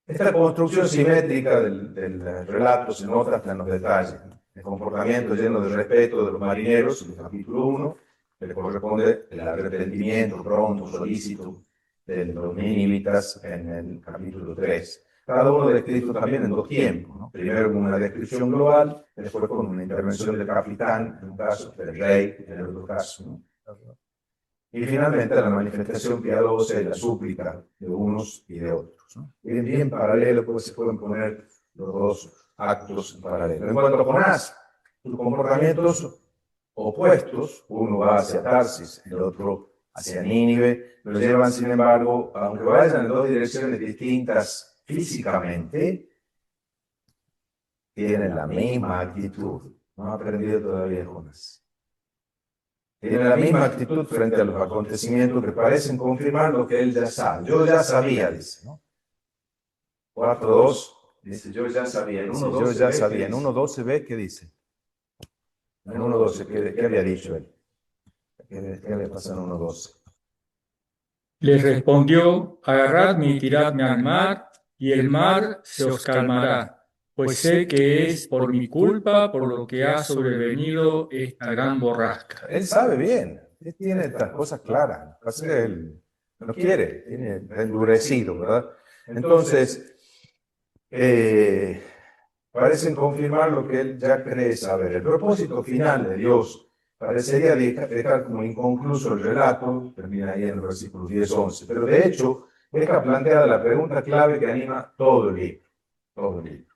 Esta construcción simétrica del relato se nota hasta en los detalles. El comportamiento lleno de respeto de los marineros, en el capítulo 1, que le corresponde el arrepentimiento pronto, solícito de los ninivitas en el capítulo 3. Cada uno descrito también en dos tiempos, ¿no? Primero con una descripción global, después con una intervención del capitán, en un caso, del rey, en el otro caso, ¿no? Y finalmente la manifestación piadosa y la súplica de unos y de otros, ¿no? Bien paralelo, pues se pueden poner los dos actos en paralelo. En cuanto a Jonás, sus comportamientos opuestos, uno va hacia Tarsis, el otro hacia Nínive, lo llevan, sin embargo, aunque vayan en dos direcciones distintas físicamente, tienen la misma actitud. No ha aprendido todavía Jonás. Tiene la misma actitud frente a los acontecimientos que parecen confirmar lo que él ya sabe. Yo ya sabía, dice, ¿no? 4.2, dice, yo ya sabía. En 1.2 yo ya sabía. En 1.2 se ve, ¿qué dice? En 1.12, ¿qué había dicho él? ¿Qué había pasado en 1.12? Les respondió, agarradme y tiradme al mar, y el mar se os calmará, pues sé que es por mi culpa por lo que ha sobrevenido esta gran borrasca. Él sabe bien, él tiene estas cosas claras, pasa que él no quiere, tiene endurecido, ¿verdad? Entonces, parecen confirmar lo que él ya cree saber. El propósito final de Dios parecería dejar como inconcluso el relato, termina ahí en el versículo 10-11, pero de hecho deja planteada la pregunta clave que anima todo el libro. Todo el libro.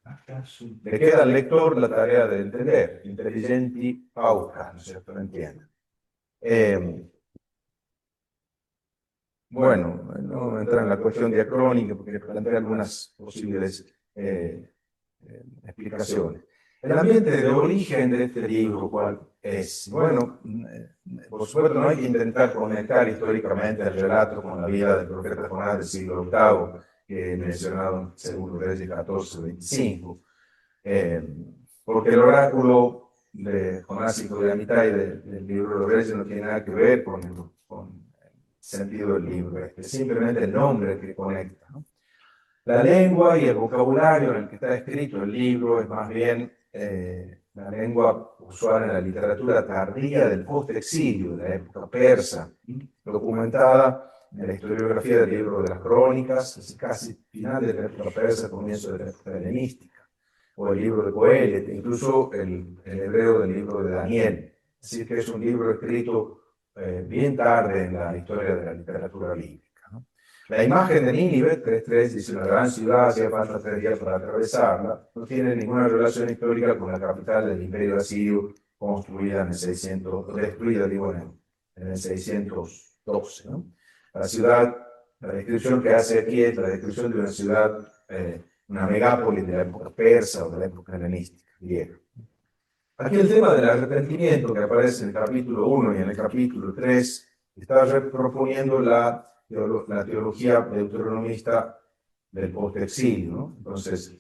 Le queda al lector la tarea de entender, intelligenti pauca, ¿no es cierto? No entiende. Bueno, no entrar en la cuestión diacrónica porque plantea algunas posibles explicaciones. El ambiente de origen de este libro, ¿cuál es? Bueno, por supuesto no hay que intentar conectar históricamente el relato con la vida del profeta Jonás del siglo VIII, que he mencionado en Segundo Reyes 14:25, porque el oráculo de Jonás, hijo de Amitai, del libro de los Reyes, no tiene nada que ver con el sentido del libro, es simplemente el nombre que conecta, ¿no? La lengua y el vocabulario en el que está escrito el libro es más bien la lengua usual en la literatura tardía del post-exilio, de la época persa, documentada en la historiografía del libro de las crónicas, es casi final de la época persa, comienzo de la época helenística, o el libro de Coelho, incluso el hebreo del libro de Daniel. Es decir, que es un libro escrito bien tarde en la historia de la literatura bíblica. La imagen de Nínive, 3.3, dice una gran ciudad, hacía falta 3 días para atravesarla, no tiene ninguna relación histórica con la capital del Imperio Asirio, construida en el 600, destruida, digo, en el 612, ¿no? La ciudad, la descripción que hace aquí es la descripción de una ciudad, una megápolis de la época persa o de la época helenística, griega. Aquí el tema del arrepentimiento que aparece en el capítulo 1 y en el capítulo 3 está proponiendo la teología deuteronomista del post-exilio, ¿no? Entonces,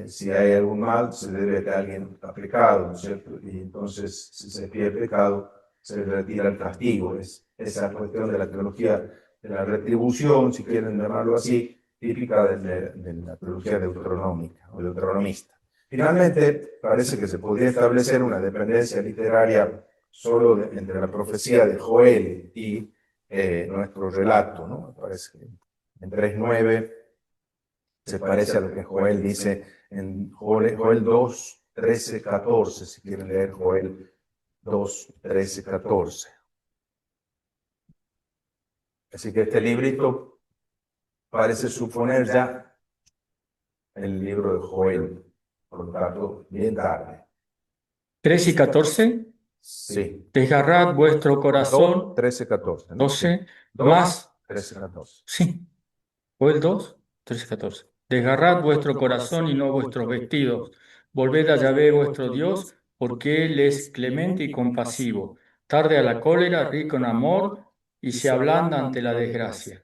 si hay algún mal, se debe a que alguien ha pecado, ¿no es cierto? Y entonces, si se pide el pecado, se le retira el castigo. Es esa cuestión de la teología de la retribución, si quieren llamarlo así, típica de la teología deuteronómica o deuteronomista. Finalmente, parece que se podría establecer una dependencia literaria solo entre la profecía de Joel y nuestro relato, ¿no? Me parece que en 3.9 se parece a lo que Joel dice en Joel 2:13-14, si quieren leer Joel 2:13-14. Así que este librito parece suponer ya el libro de Joel, por lo tanto, bien tarde. 13 y 14. Sí. Desgarrad vuestro corazón. 13, 14. ¿no? 12. Sí. Más. 13, 14. Sí. ¿O el 2? 13, 14. Desgarrad vuestro corazón y no vuestros vestidos. Volved a Yahvé vuestro Dios, porque Él es clemente y compasivo, tarde a la cólera, rico en amor, y se ablanda ante la desgracia.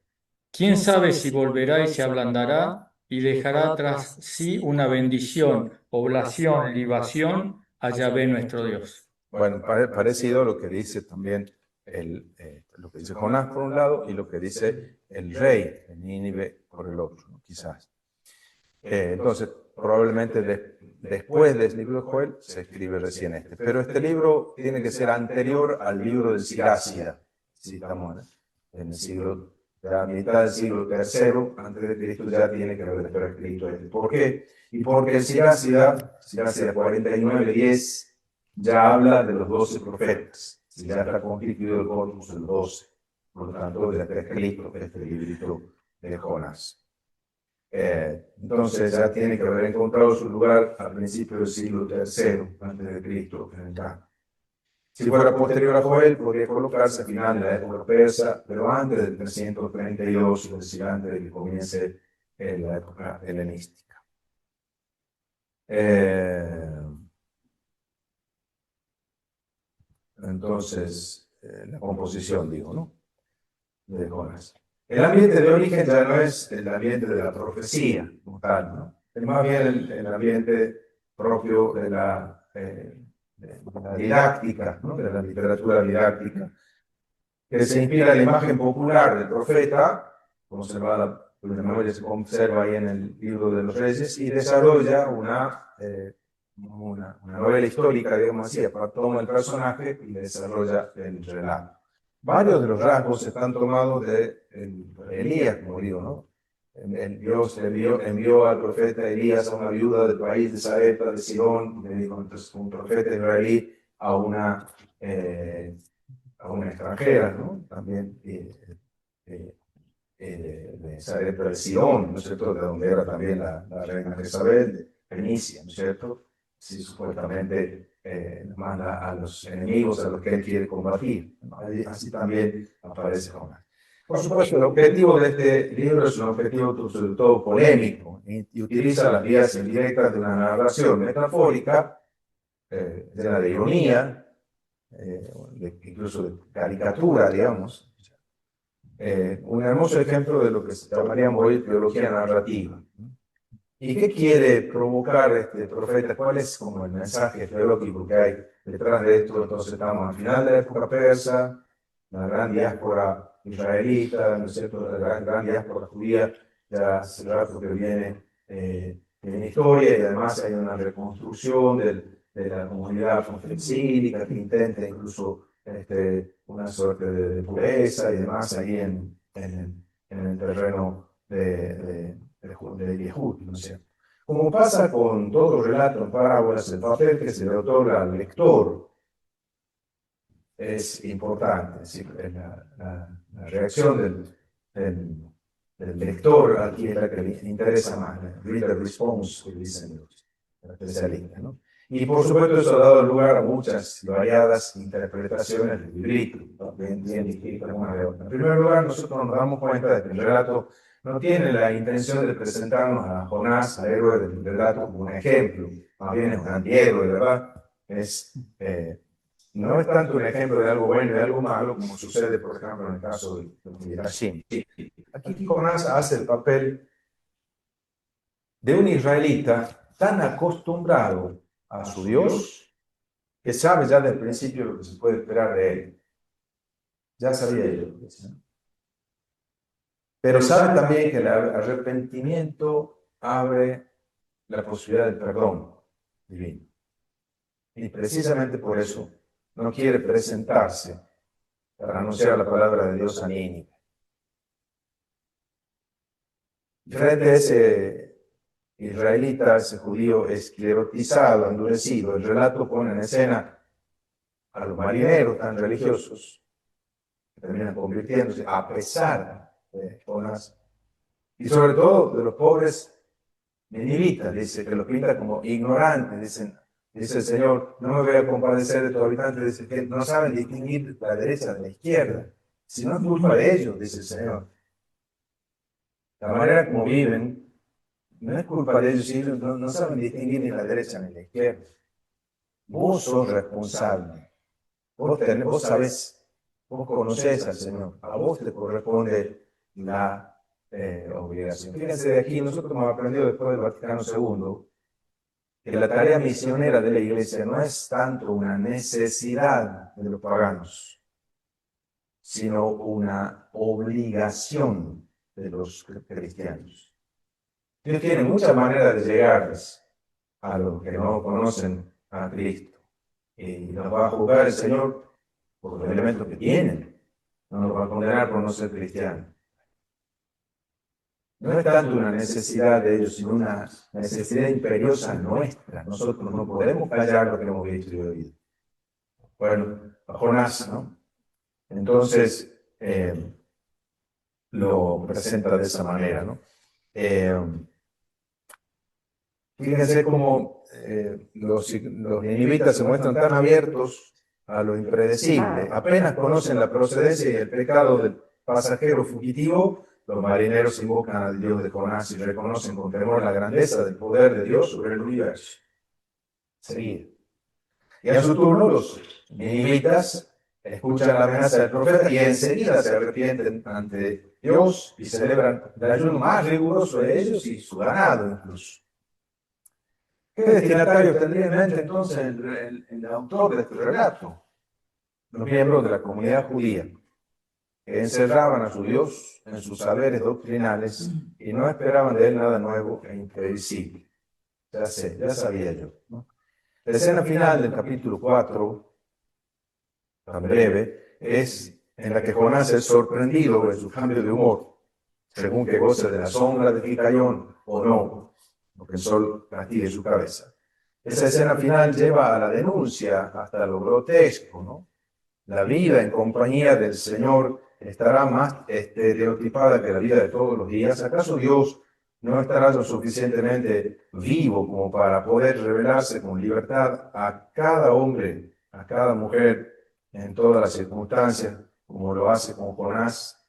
¿Quién sabe si volverá y se ablandará y dejará tras sí una bendición, oblación, libación a Yahvé nuestro Dios? Bueno, parecido a lo que dice también lo que dice Jonás por un lado y lo que dice el rey de Nínive por el otro, ¿no? Quizás. Entonces, probablemente después del libro de Joel se escribe recién este. Pero este libro tiene que ser anterior al libro del Sirásida. Si estamos en el siglo, ya a mitad del siglo III antes de Cristo, ya tiene que haber escrito este. ¿Por qué? Y porque el Sirásida 49:10, ya habla de los 12 profetas. Ya está constituido el corpus de los 12. Por lo tanto, ya está escrito este librito de Jonás. Entonces ya tiene que haber encontrado su lugar al principio del siglo III antes de Cristo. Si fuera posterior a Joel, podría colocarse al final de la época persa, pero antes del 332, es decir, antes de que comience la época helenística. Entonces, la composición, digo, ¿no? De Jonás. El ambiente de origen ya no es el ambiente de la profecía, como tal, ¿no? Es más bien el ambiente propio de la didáctica, ¿no? De la literatura didáctica, que se inspira en la imagen popular del profeta, conservada, la memoria se conserva ahí en el libro de los Reyes, y desarrolla una novela histórica, digamos así, toma el personaje y desarrolla el relato. Varios de los rasgos están tomados de Elías, como digo, ¿no? Dios envió al profeta Elías a una viuda del país de Sarepta, de Sidón, le dijo entonces un profeta israelí a una extranjera, ¿no? También de Sarepta de Sidón, ¿no es cierto? De donde era también la reina Jezabel, de Fenicia, ¿no es cierto? Sí, supuestamente manda a los enemigos a los que él quiere combatir, ¿no? Así también aparece Jonás. Por supuesto, el objetivo de este libro es un objetivo sobre todo polémico y utiliza las vías indirectas de una narración metafórica, llena de ironía, incluso de caricatura, digamos. Un hermoso ejemplo de lo que llamaríamos hoy teología narrativa. ¿Y qué quiere provocar este profeta? ¿Cuál es como el mensaje teológico que hay detrás de esto? Entonces estamos al final de la época persa, la gran diáspora israelita, ¿no es cierto? La gran diáspora judía, ya hace rato que viene en historia, y además hay una reconstrucción de la comunidad exílica que intenta incluso una suerte de pureza y demás ahí en el terreno de Yehud, ¿no es cierto? Como pasa con todo relato en parábolas, el papel que se le otorga al lector es importante, es decir, la reacción del lector aquí es la que le interesa más, el reader response, que dicen los especialistas, ¿no? Y por supuesto eso ha dado lugar a muchas variadas interpretaciones del librito, bien distintas una de otra. En primer lugar, nosotros nos damos cuenta de que el relato no tiene la intención de presentarnos a Jonás, al héroe del relato, como un ejemplo, más bien es un antihéroe, ¿verdad? No es tanto un ejemplo de algo bueno y de algo malo, como sucede, por ejemplo, en el caso de Midrashim. Aquí Jonás hace el papel de un israelita tan acostumbrado a su Dios que sabe ya desde el principio lo que se puede esperar de él. Ya sabía yo. Pero sabe también que el arrepentimiento abre la posibilidad del perdón divino. Y precisamente por eso no quiere presentarse para anunciar la palabra de Dios a Nínive. Frente a ese israelita, ese judío esclerotizado, endurecido, el relato pone en escena a los marineros tan religiosos que terminan convirtiéndose, a pesar de Jonás, Y sobre todo de los pobres ninivitas, dice, que los pinta como ignorantes, dice el Señor, no me voy a compadecer de tus habitantes, dice que no saben distinguir la derecha de la izquierda. Si no es culpa de ellos, dice el Señor. La manera como viven, no es culpa de ellos, si ellos no saben distinguir ni la derecha ni la izquierda. Vos sos responsable. Vos sabés, vos conocés al Señor. A vos te corresponde la obligación. Fíjense de aquí, nosotros hemos aprendido después del Vaticano II que la tarea misionera de la Iglesia no es tanto una necesidad de los paganos, sino una obligación de los cristianos. Dios tiene muchas maneras de llegarles a los que no conocen a Cristo. Y los va a juzgar el Señor por los elementos que tienen. No los va a condenar por no ser cristianos. No es tanto una necesidad de ellos, sino una necesidad imperiosa nuestra. Nosotros no podemos callar lo que hemos visto y oído. Bueno, a Jonás, ¿no? Entonces, lo presenta de esa manera, ¿no? Fíjense cómo los ninivitas se muestran tan abiertos a lo impredecible. Apenas conocen la procedencia y el pecado del pasajero fugitivo, los marineros invocan al Dios de Jonás y reconocen con temor la grandeza del poder de Dios sobre el universo. Seguida. Y a su turno, los ninivitas escuchan la amenaza del profeta y enseguida se arrepienten ante Dios y celebran el ayuno más riguroso de ellos y su ganado incluso. ¿Qué destinatario tendría en mente entonces el autor de este relato? Los miembros de la comunidad judía, que encerraban a su Dios en sus saberes doctrinales y no esperaban de él nada nuevo e imprevisible. Ya sabía yo, ¿no? La escena final del capítulo 4, tan breve, es en la que Jonás es sorprendido en su cambio de humor, según que goce de la sombra de Ficayón o no, porque el sol castigue su cabeza. Esa escena final lleva a la denuncia hasta lo grotesco, ¿no? La vida en compañía del Señor estará más estereotipada que la vida de todos los días. ¿Acaso Dios no estará lo suficientemente vivo como para poder revelarse con libertad a cada hombre, a cada mujer, en todas las circunstancias, como lo hace con Jonás?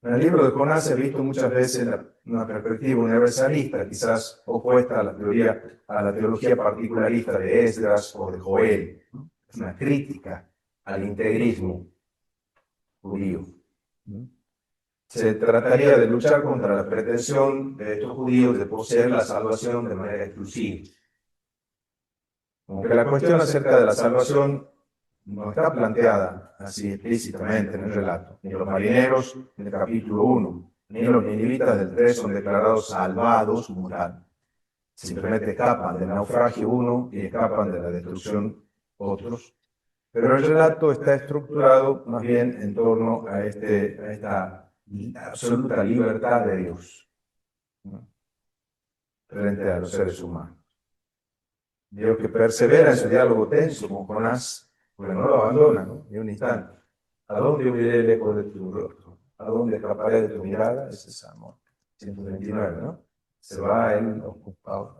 En el libro de Jonás he visto muchas veces una perspectiva universalista, quizás opuesta a la teología particularista de Esdras o de Joel. Es una crítica al integrismo judío. Se trataría de luchar contra la pretensión de estos judíos de poseer la salvación de manera exclusiva. Aunque la cuestión acerca de la salvación no está planteada así explícitamente en el relato. Ni los marineros del capítulo 1, ni los ninivitas del 3 son declarados salvados como tal. Simplemente escapan del naufragio uno y escapan de la destrucción otros. Pero el relato está estructurado más bien en torno a esta absoluta libertad de Dios, ¿no?, frente a los seres humanos. Dios que persevera en su diálogo tenso con Jonás, porque no lo abandona, ¿no?, ni un instante. ¿A dónde huiré lejos de tu rostro? ¿A dónde escaparé de tu mirada? Ese es Salmo 129, ¿no? Se va él ocupado,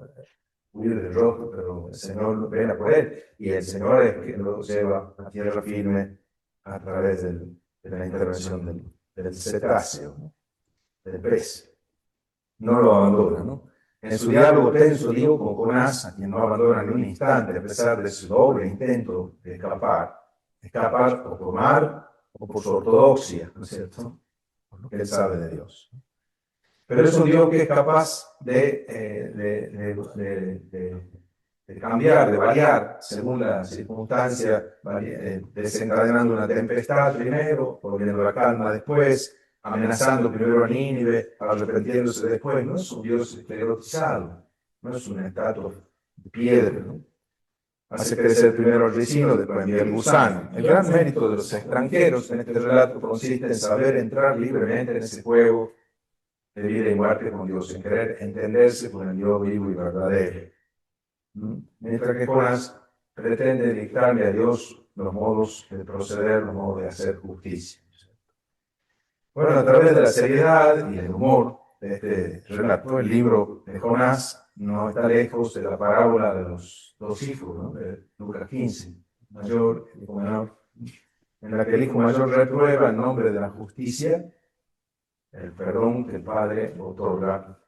huir del rostro, pero el Señor vela por él, y el Señor es quien lo lleva a tierra firme a través de la intervención del cetáceo, ¿no?, del pez. No lo abandona, ¿no? En su diálogo tenso, digo, con Jonás, a quien no abandona ni un instante, a pesar de su doble intento de escapar o por mar o por su ortodoxia, ¿no es cierto?, por lo que él sabe de Dios. Pero es un Dios que es capaz de cambiar, de variar según la circunstancia, desencadenando una tempestad primero, volviendo la calma después, amenazando primero a Nínive, arrepintiéndose después. No es un Dios estereotizado, no es una estatua de piedra, ¿no? Hace crecer primero el ricino, después envía el gusano. El gran mérito de los extranjeros en este relato consiste en saber entrar libremente en ese juego de vida y muerte con Dios, en querer entenderse con el Dios vivo y verdadero. Mientras que Jonás pretende dictarle a Dios los modos de proceder, los modos de hacer justicia. Bueno, a través de la seriedad y el humor este relato, el libro de Jonás no está lejos de la parábola de los dos hijos, ¿no? De Lucas 15, mayor y hijo menor, en la que el hijo mayor reprueba en nombre de la justicia el perdón que el padre otorga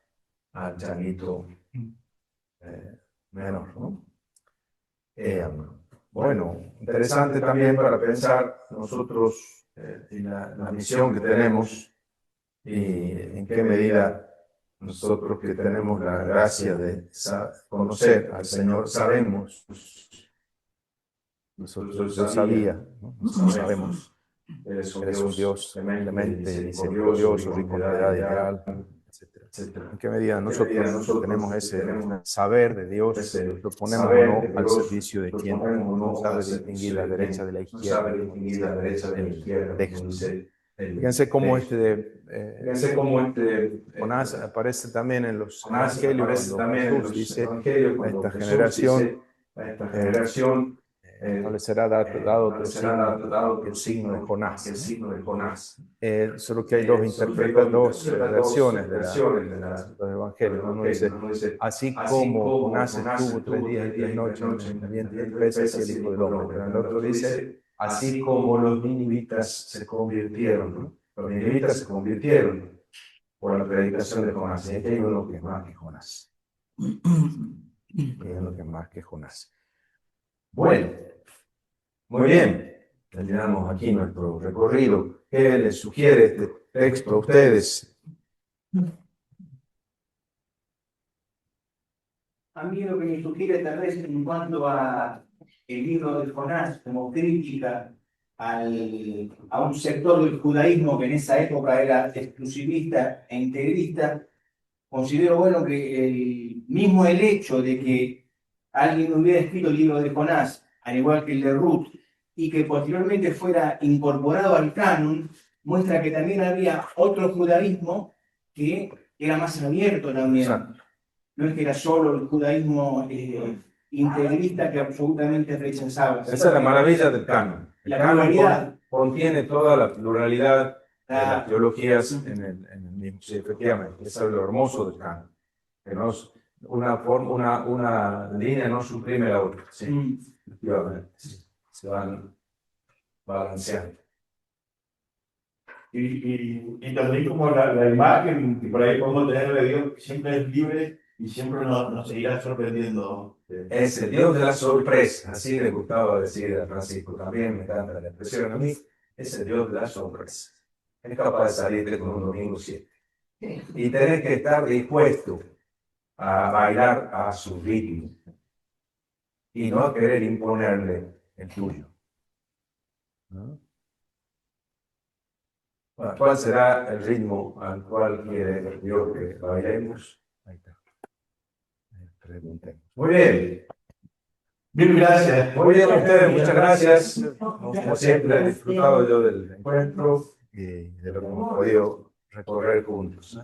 al changuito menor, ¿no? Bueno, interesante también para pensar nosotros en la misión que tenemos y en qué medida nosotros que tenemos la gracia de conocer al Señor sabemos. Nosotros ya sabía, ¿no? Sabemos. Eres un Dios tremendamente misericordioso, rico en piedad y leal, etcétera, etcétera. ¿En qué medida nosotros tenemos ese saber de Dios? Lo ponemos o no al servicio de quien no sabe distinguir la derecha de la izquierda, de Jesús. Fíjense cómo Jonás aparece también en los evangelios, cuando Jesús dice a esta generación no les será dado otro signo que el signo de Jonás. Solo que hay dos versiones de los evangelios. Uno dice, así como Jonás estuvo 3 días y 3 noches en el vientre del pez, así el Hijo del Hombre. Pero el otro dice, así como los ninivitas se convirtieron, ¿no? Los ninivitas se convirtieron por la predicación de Jonás. Y aquí hay uno que es más que Jonás. Bueno, muy bien. Terminamos aquí nuestro recorrido. ¿Qué les sugiere este texto a ustedes? A mí lo que me sugiere tal vez en cuanto a el libro de Jonás como crítica a un sector del judaísmo que en esa época era exclusivista e integrista, considero bueno que el hecho de que alguien hubiera escrito el libro de Jonás, al igual que el de Ruth, y que posteriormente fuera incorporado al canon, muestra que también había otro judaísmo que era más abierto también. Exacto. No es que era solo el judaísmo integrista que absolutamente rechazaba. Esa es la maravilla del canon. El canon contiene toda la pluralidad de las teologías en el mismo. Sí, efectivamente, eso es lo hermoso del canon. Que no es una línea no suprime la otra. Sí, efectivamente. Sí. Se van balanceando. Y también como la imagen que por ahí podemos tener de Dios, que siempre es libre y siempre nos seguirá sorprendiendo. Es el Dios de la sorpresa, así le gustaba decir a Francisco, también me encanta la expresión a mí, es el Dios de la sorpresa. Es capaz de salirte con un domingo 7. Y tenés que estar dispuesto a bailar a su ritmo y no a querer imponerle el tuyo. ¿No? Bueno, ¿cuál será el ritmo al cual quiere Dios que bailemos? Ahí está. Preguntemos. Muy bien. Bien, gracias. Muy bien a ustedes, muchas gracias. Como siempre, he disfrutado yo del encuentro y de lo que hemos podido recorrer juntos.